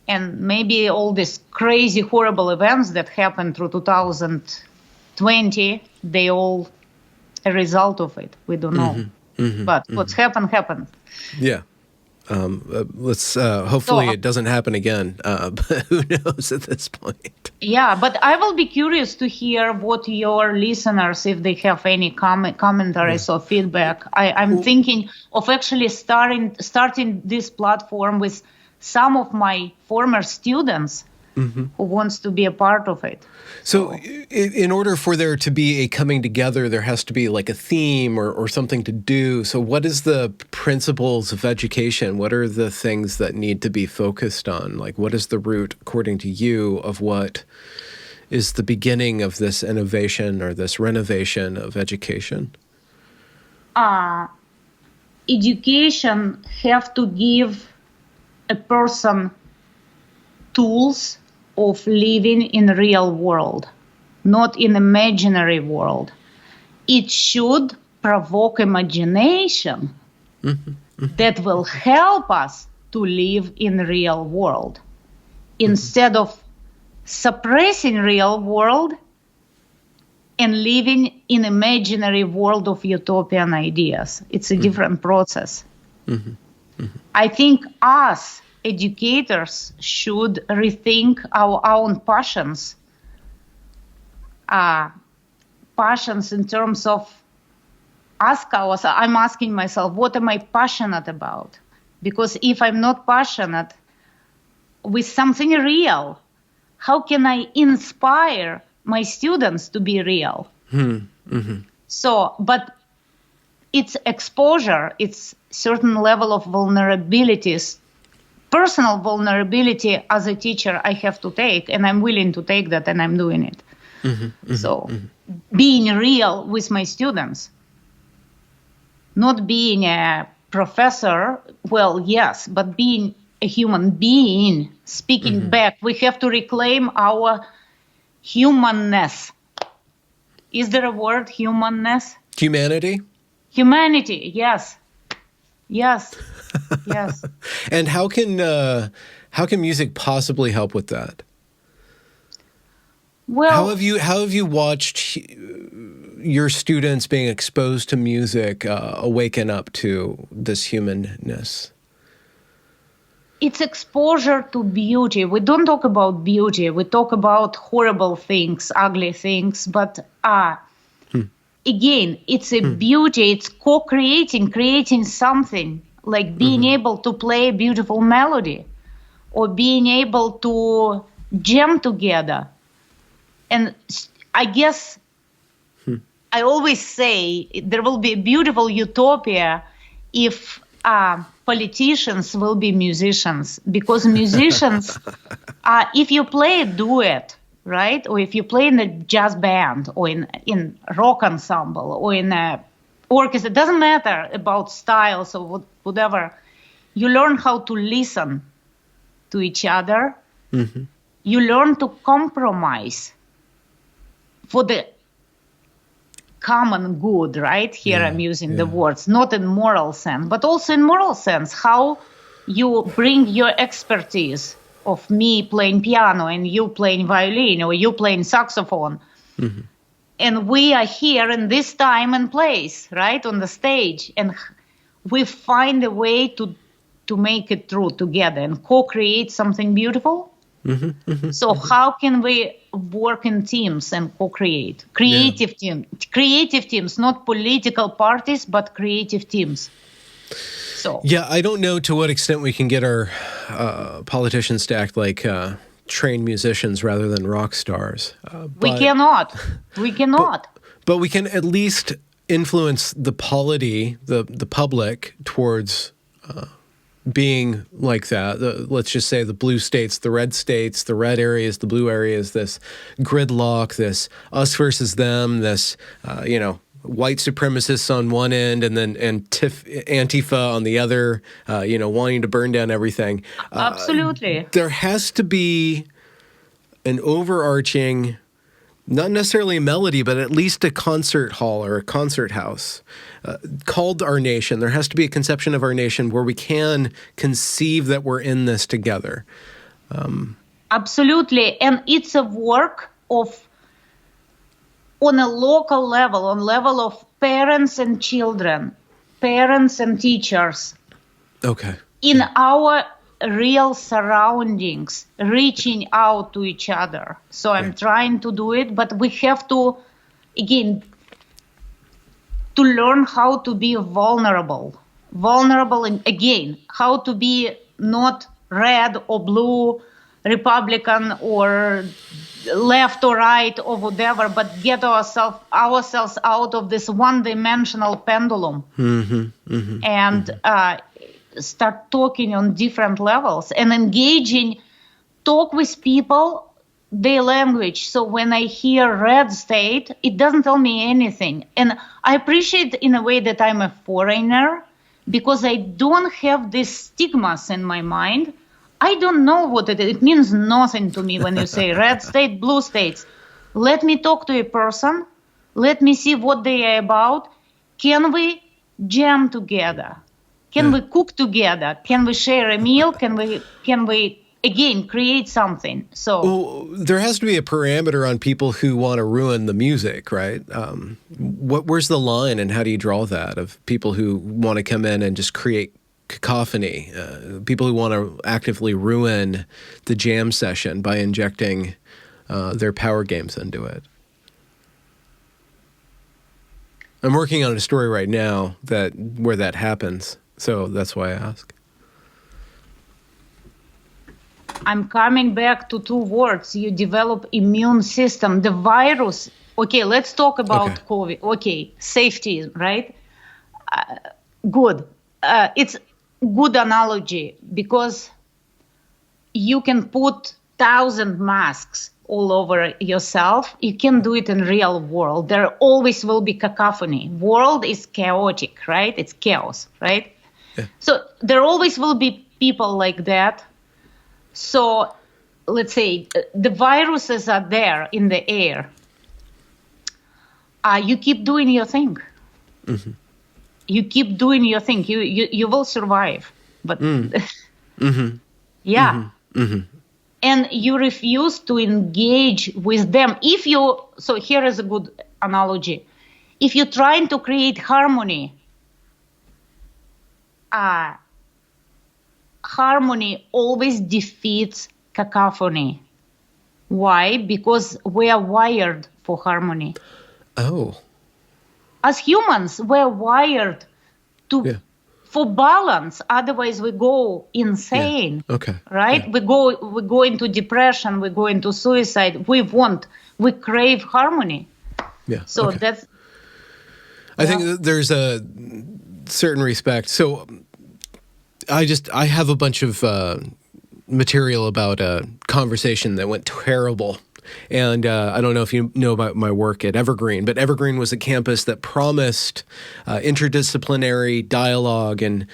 And maybe all these crazy, horrible events that happened through 2020, they all a result of it. We don't know. But what's happened. Yeah. Let's hopefully it doesn't happen again, but who knows at this point. Yeah, but I will be curious to hear what your listeners, if they have any commentaries or feedback. I'm thinking of actually starting this platform with some of my former students who wants to be a part of it. So in order for there to be a coming together, there has to be like a theme or something to do. So what is the principles of education? What are the things that need to be focused on? Like, what is the root, according to you, of what is the beginning of this innovation or this renovation of education? Education have to give a person tools of living in real world, not in imaginary world. It should provoke imagination that will help us to live in real world instead of suppressing real world and living in imaginary world of utopian ideas. It's a different process. I think us educators should rethink our own passions in terms of I'm asking myself, what am I passionate about? Because if I'm not passionate with something real, how can I inspire my students to be real? So, but it's exposure, it's certain level of vulnerabilities, personal vulnerability as a teacher I have to take, and I'm willing to take that, and I'm doing it. Being real with my students, not being a professor, well, yes, but being a human being, speaking back. We have to reclaim our humanness. Is there a word, humanness? Humanity? Humanity, yes. Yes. Yes. And how can music possibly help with that? Well, how have you watched your students being exposed to music awaken up to this humanness? It's exposure to beauty. We don't talk about beauty. We talk about horrible things, ugly things. But again, it's a beauty. It's co-creating, creating something, like being able to play a beautiful melody or being able to jam together. And I guess I always say there will be a beautiful utopia if politicians will be musicians, because musicians, if you play a duet, right, or if you play in a jazz band or in rock ensemble or in a orchestra, it doesn't matter about styles or whatever, you learn how to listen to each other. You learn to compromise for the common good, right? Here I'm using the words, not in moral sense, but also in moral sense, how you bring your expertise of me playing piano and you playing violin or you playing saxophone. And we are here in this time and place, right, on the stage. And we find a way to make it through together and co-create something beautiful. So how can we work in teams and co-create? Creative teams, not political parties, but creative teams. So yeah, I don't know to what extent we can get our politicians to act like trained musicians rather than rock stars. We cannot. But we can at least influence the polity, the public, towards being like that. Let's just say the blue states, the red areas, the blue areas, this gridlock, this us versus them, this, white supremacists on one end and then Antifa on the other, wanting to burn down everything. Absolutely. There has to be an overarching, not necessarily a melody, but at least a concert hall or a concert house called our nation. There has to be a conception of our nation where we can conceive that we're in this together. Absolutely. And it's a work on a local level, on level of parents and children, parents and teachers. Okay. In our real surroundings, reaching out to each other. So I'm trying to do it, but we have to, again, to learn how to be vulnerable, and again, how to be not red or blue, Republican or left or right or whatever, but get ourselves out of this one-dimensional pendulum and start talking on different levels and talk with people, their language. So when I hear red state, it doesn't tell me anything. And I appreciate in a way that I'm a foreigner because I don't have these stigmas in my mind. I don't know what it is. It means nothing to me when you say red state, blue states. Let me talk to a person. Let me see what they are about. Can we jam together? Can we cook together? Can we share a meal? Can we again create something? So there has to be a parameter on people who want to ruin the music, right? Where's the line, and how do you draw that of people who want to come in and just create cacophony, people who want to actively ruin the jam session by injecting their power games into it? I'm working on a story right now where that happens, so that's why I ask. I'm coming back to two words. You develop immune system. The virus. Okay, let's talk about COVID. Okay, safety, right? Good. It's good analogy because you can put 1,000 masks all over yourself. You can do it in real world. There always will be cacophony. World is chaotic, right? It's chaos, right? Yeah. So there always will be people like that. So let's say the viruses are there in the air. You keep doing your thing. Mm-hmm. You keep doing your thing. You will survive. But yeah. Mm-hmm. And you refuse to engage with them. So here is a good analogy. If you're trying to create harmony, harmony always defeats cacophony. Why? Because we are wired for harmony. Oh. As humans, we're wired for balance. Otherwise, we go insane. Yeah. Okay. Right? Yeah. We go into depression. We go into suicide. We crave harmony. Yeah. So that's. I think there's a certain respect. So I have a bunch of material about a conversation that went terrible. And I don't know if you know about my work at Evergreen, but Evergreen was a campus that promised interdisciplinary dialogue and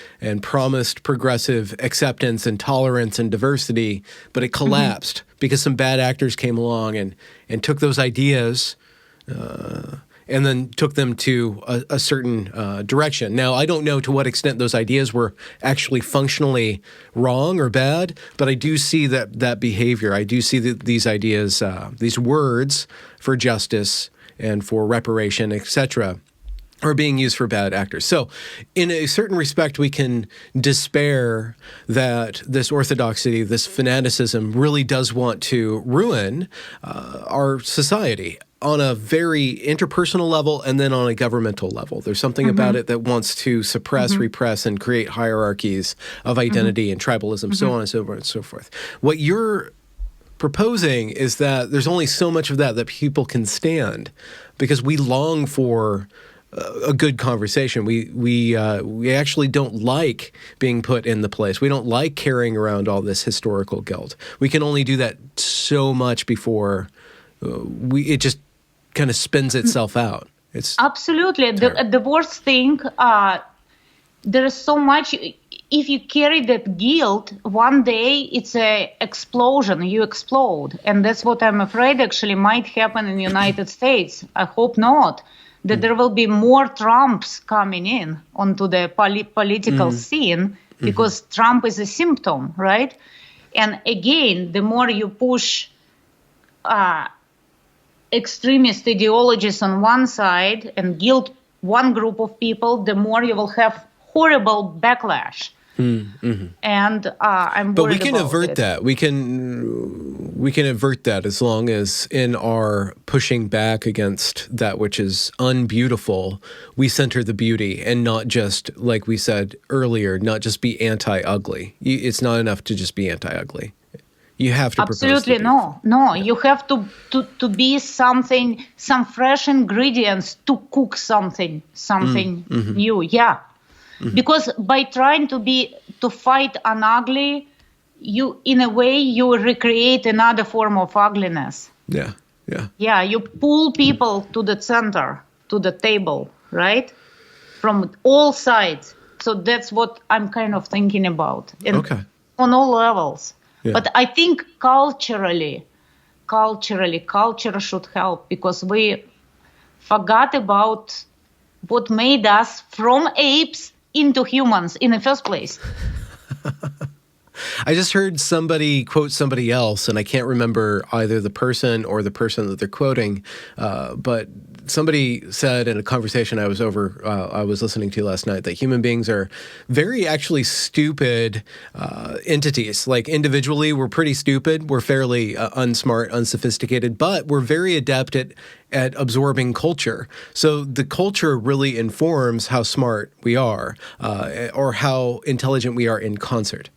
promised progressive acceptance and tolerance and diversity, but it collapsed because some bad actors came along and took those ideas and then took them to a certain direction. Now, I don't know to what extent those ideas were actually functionally wrong or bad, but I do see that behavior. I do see these ideas, these words for justice and for reparation, etc., are being used for bad actors. So in a certain respect, we can despair that this orthodoxy, this fanaticism really does want to ruin our society on a very interpersonal level and then on a governmental level. There's something about it that wants to suppress, repress, and create hierarchies of identity and tribalism, so on and so forth and so forth. What you're proposing is that there's only so much of that people can stand because we long for a good conversation. We actually don't like being put in the place. We don't like carrying around all this historical guilt. We can only do that so much before it just kind of spins itself out. It's absolutely the worst thing. There is so much. If you carry that guilt, one day it's a explosion. You explode, and that's what I'm afraid actually might happen in the United States. I hope not. That there will be more Trumps coming in onto the political scene because Trump is a symptom, right? And again, the more you push extremist ideologies on one side and guilt one group of people, the more you will have horrible backlash. And I'm worried about But we can avert it. that. We can we can avert that as long as in our pushing back against that which is unbeautiful, we center the beauty and not just, like we said earlier, not just be anti-ugly. It's not enough to just be anti-ugly. You have to absolutely no. You have to be something, some fresh ingredients to cook something new. Yeah, because by trying to fight an ugly, you in a way you recreate another form of ugliness. Yeah. You pull people to the center, to the table, right, from all sides. So that's what I'm kind of thinking about. Okay. On all levels. Yeah. But I think culture should help, because we forgot about what made us from apes into humans in the first place. I just heard somebody quote somebody else, and I can't remember either the person or the person that they're quoting, but somebody said in a conversation I was listening to last night, that human beings are very actually stupid entities. Like individually, we're pretty stupid. We're fairly unsmart, unsophisticated, but we're very adept at absorbing culture. So the culture really informs how smart we are, or how intelligent we are in concert.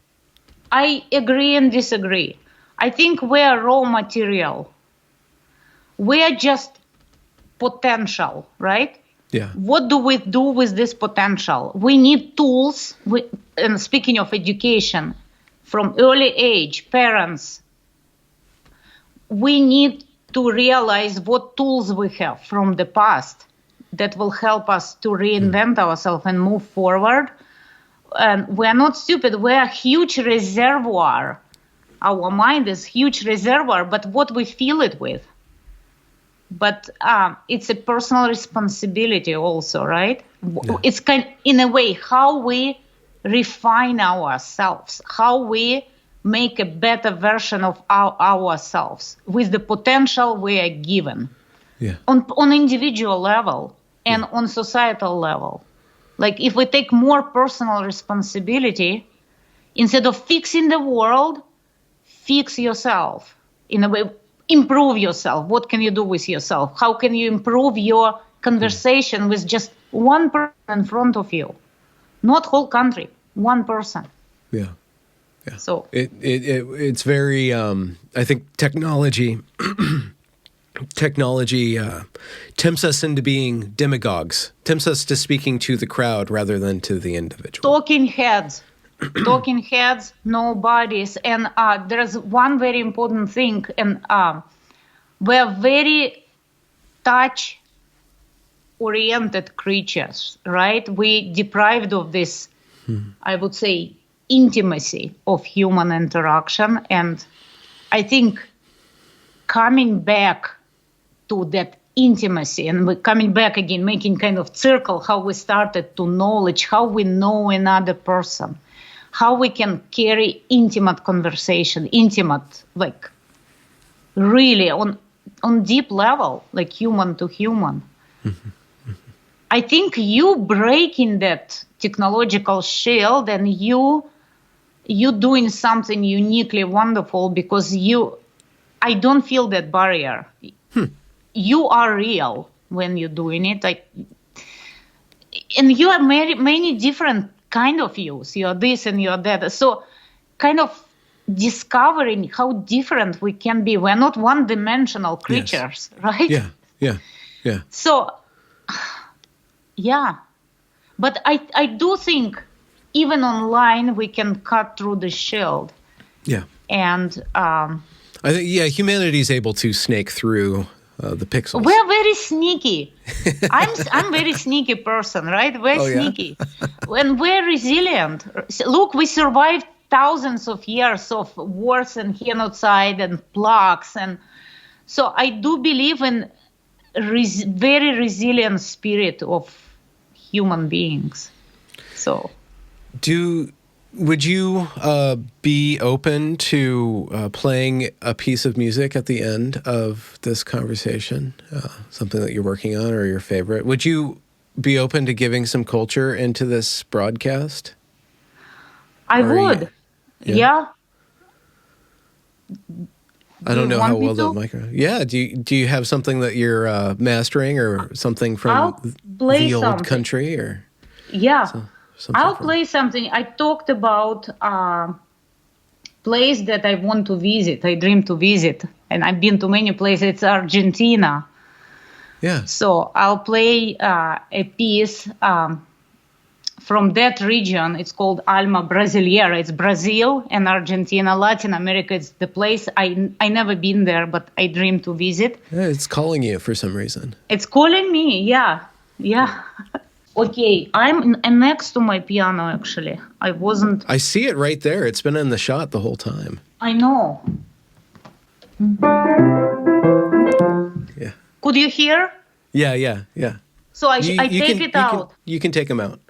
I agree and disagree. I think we are raw material. We are just potential, right? Yeah. What do we do with this potential? We need tools. And speaking of education, from early age, parents, we need to realize what tools we have from the past that will help us to reinvent ourselves and move forward. And we're not stupid. We're a huge reservoir. Our mind is huge reservoir, but what we fill it with. But it's a personal responsibility also, right? Yeah. It's in a way, how we refine ourselves, how we make a better version of ourselves with the potential we are given. Yeah. On individual level and on societal level. Like if we take more personal responsibility, instead of fixing the world, fix yourself. In a way, improve yourself. What can you do with yourself? How can you improve your conversation with just one person in front of you? Not whole country, one person. Yeah. So it's very, I think technology tempts us into being demagogues, tempts us to speaking to the crowd rather than to the individual. Talking heads, no bodies. And there's one very important thing, and we're very touch-oriented creatures, right? We deprived of this, I would say, intimacy of human interaction. And I think coming back to that intimacy, and we're coming back again, making kind of circle how we started to knowledge, how we know another person, how we can carry intimate conversation, like really on deep level, like human to human. I think you breaking that technological shield and you doing something uniquely wonderful, because I don't feel that barrier. You are real when you're doing it. And you are many different kind of yous. You're this and you're that. So kind of discovering how different we can be. We're not one-dimensional creatures, right? Yeah. So, yeah. But I do think even online we can cut through the shield. Yeah. And I think, humanity is able to snake through the pixels. We're very sneaky. I'm very sneaky person, right? We're sneaky. And we're resilient. Look, we survived thousands of years of wars and genocide and plagues. And so I do believe in very resilient spirit of human beings. So would you be open to playing a piece of music at the end of this conversation? Something that you're working on or your favorite? Would you be open to giving some culture into this broadcast? I would. Yeah. I Do don't you know how want me well the to? micro. Yeah. Do you have something that you're mastering, or something from I'll play the old something. country, or Yeah, something I'll from? play something. I talked about place that I want to visit. I dream to visit, and I've been to many places. It's Argentina. Yeah. So I'll play a piece from that region. It's called Alma Brasileira. It's Brazil and Argentina, Latin America. It's the place I never been there, but I dream to visit. Yeah, it's calling you for some reason. It's calling me. Yeah, yeah. Okay, I'm next to my piano. Actually, I wasn't. I see it right there. It's been in the shot the whole time. I know. Yeah. Could you hear? Yeah. So I take it out. You can take them out.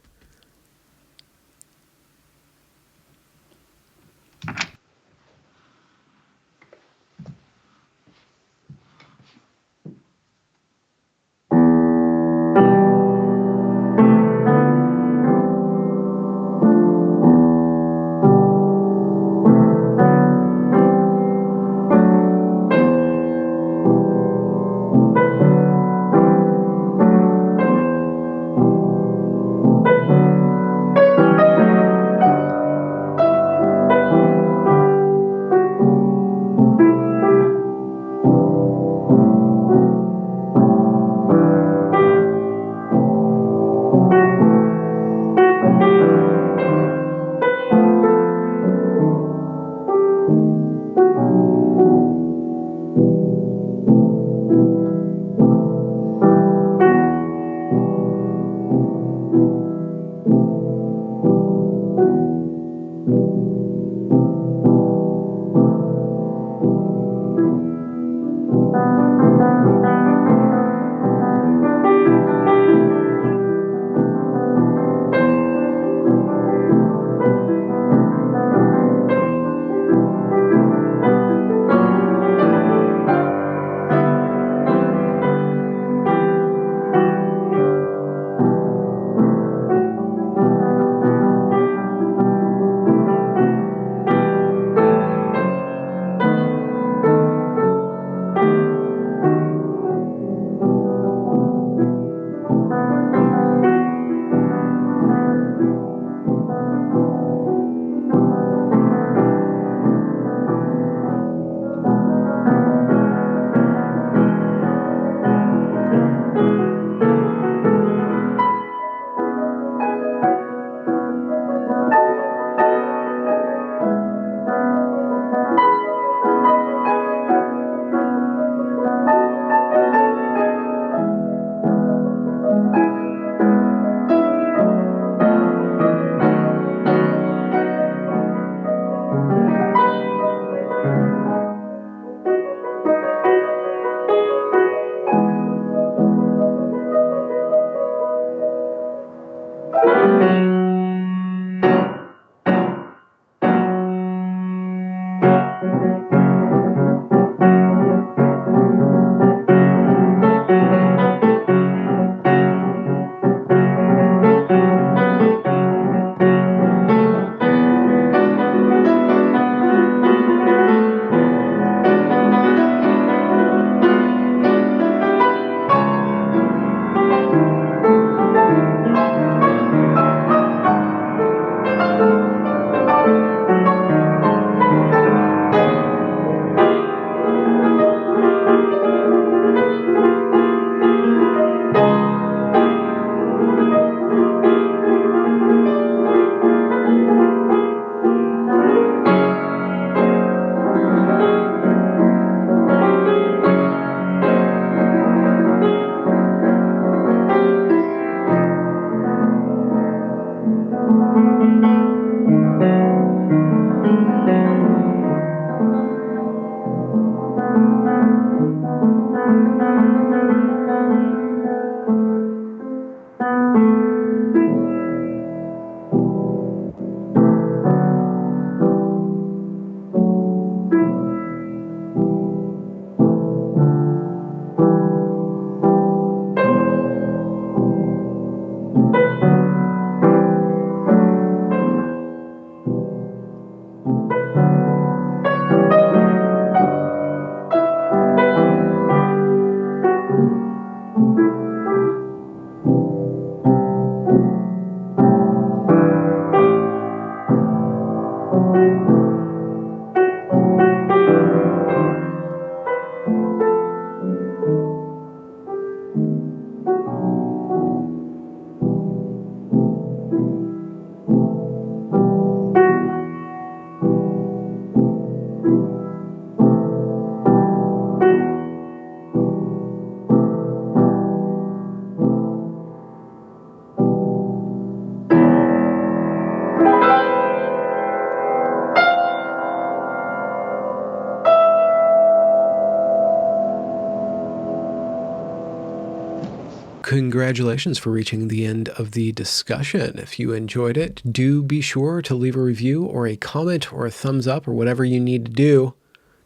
congratulations for reaching the end of the discussion. If you enjoyed it, do be sure to leave a review or a comment or a thumbs up or whatever you need to do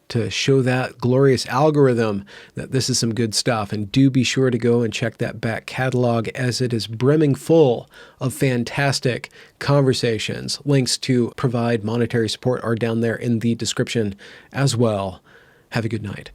to show that glorious algorithm that this is some good stuff. And do be sure to go and check that back catalog, as it is brimming full of fantastic conversations. Links to provide monetary support are down there in the description as well. Have a good night.